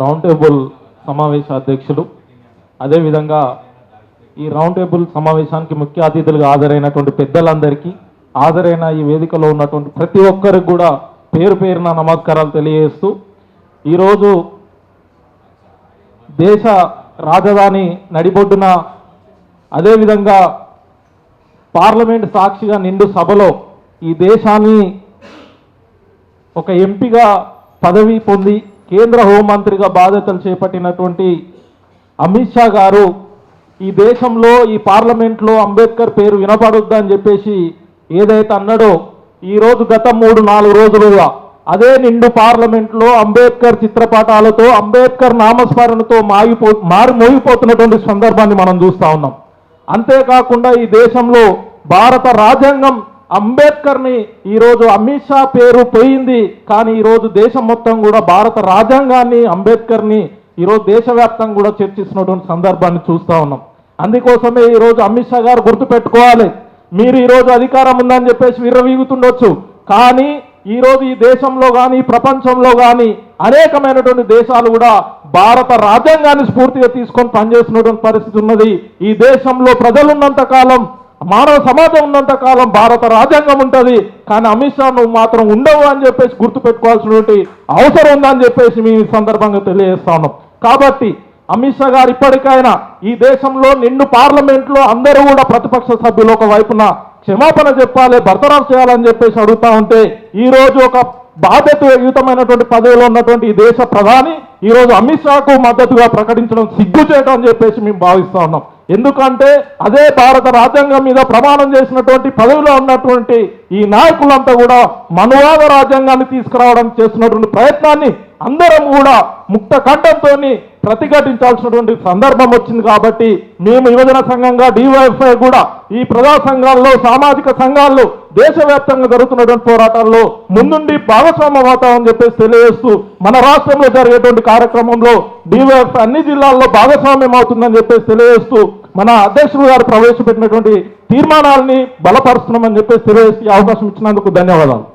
Round table సమావేశ అధ్యక్షులు, అదేవిధంగా ఈ రౌండ్ టేబుల్ సమావేశానికి ముఖ్య అతిథులుగా హాజరైనటువంటి పెద్దలందరికీ, హాజరైన ఈ వేదికలో ఉన్నటువంటి ప్రతి ఒక్కరికి కూడా పేరు పేరున నమస్కారాలు తెలియజేస్తూ, ఈరోజు దేశ రాజధాని నడిబొడ్డున, అదేవిధంగా పార్లమెంట్ సాక్షిగా నిండు సభలో ఈ దేశాన్ని ఒక ఎంపీగా పదవి పొంది కేంద్ర హోంమంత్రిగా బాధ్యతలు చేపట్టినటువంటి అమిత్ షా గారు ఈ దేశంలో ఈ పార్లమెంట్లో అంబేద్కర్ పేరు వినపడొద్దని చెప్పేసి ఏదైతే అన్నాడో, ఈరోజు గత 3-4 రోజులుగా అదే నిండు పార్లమెంట్లో అంబేద్కర్ చిత్రపటాలతో, అంబేద్కర్ నామస్మరణతో మోగిపోతున్నటువంటి సందర్భాన్ని మనం చూస్తూ ఉన్నాం. అంతేకాకుండా ఈ దేశంలో భారత రాజ్యాంగం అంబేద్కర్ని ఈరోజు అమిత్ షా పేరు పోయింది, కానీ ఈరోజు దేశం మొత్తం కూడా భారత రాజ్యాంగాన్ని, అంబేద్కర్ని ఈరోజు దేశవ్యాప్తంగా కూడా చర్చిస్తున్నటువంటి సందర్భాన్ని చూస్తూ ఉన్నాం. అందుకోసమే ఈరోజు అమిత్ షా గారు గుర్తుపెట్టుకోవాలి, మీరు ఈరోజు అధికారం ఉందని చెప్పేసి విర్రవీగుతుండొచ్చు, కానీ ఈరోజు ఈ దేశంలో కానీ ప్రపంచంలో కానీ అనేకమైనటువంటి దేశాలు కూడా భారత రాజ్యాంగాన్ని స్ఫూర్తిగా తీసుకొని పనిచేస్తున్నటువంటి పరిస్థితి ఉన్నది. ఈ దేశంలో ప్రజలున్నంత కాలం, మానవ సమాజం ఉన్నంత కాలం భారత రాజ్యాంగం ఉంటుంది, కానీ అమిత్ షా నువ్వు మాత్రం ఉండవు అని చెప్పేసి గుర్తుపెట్టుకోవాల్సినటువంటి అవసరం ఉందని చెప్పేసి మీ సందర్భంగా తెలియజేస్తా ఉన్నాం. కాబట్టి అమిత్ షా గారు ఇప్పటికైనా ఈ దేశంలో నిండు పార్లమెంట్లో అందరూ కూడా ప్రతిపక్ష సభ్యులు ఒక వైపున క్షమాపణ చెప్పాలి, బర్తరఫ్ చేయాలని చెప్పేసి అడుగుతా ఉంటే, ఈరోజు ఒక బాధ్యతాయుతమైనటువంటి పదవిలో ఉన్నటువంటి ఈ దేశ ప్రధాని ఈరోజు అమిత్ షాకు మద్దతుగా ప్రకటించడం సిగ్గుచేయడం అని చెప్పేసి మేము భావిస్తా ఉన్నాం. ఎందుకంటే అదే భారత రాజ్యాంగం మీద ప్రమాణం చేసినటువంటి పదవిలో ఉన్నటువంటి ఈ నాయకులంతా కూడా మనువాద రాజ్యాంగాన్ని తీసుకురావడానికి చేస్తున్నటువంటి ప్రయత్నాన్ని అందరం కూడా ముక్త కంఠంతో ప్రతిఘటించాల్సినటువంటి సందర్భం వచ్చింది. కాబట్టి మేము యువజన సంఘంగా డివైఎఫ్ఐ కూడా ఈ ప్రజా సంఘాల్లో, సామాజిక సంఘాల్లో దేశవ్యాప్తంగా జరుగుతున్నటువంటి పోరాటాల్లో ముందుండి భాగస్వామ్యం అవుతామని చెప్పేసి తెలియజేస్తూ, మన రాష్ట్రంలో జరిగేటువంటి కార్యక్రమంలో డివైఎఫ్ఐ అన్ని జిల్లాల్లో భాగస్వామ్యం అవుతుందని చెప్పేసి తెలియజేస్తూ, మన అధ్యక్షుడు గారు ప్రవేశపెట్టినటువంటి తీర్మానాలని బలపరుస్తున్నామని చెప్పేసి తెలియజేసి అవకాశం ఇచ్చినందుకు ధన్యవాదాలు.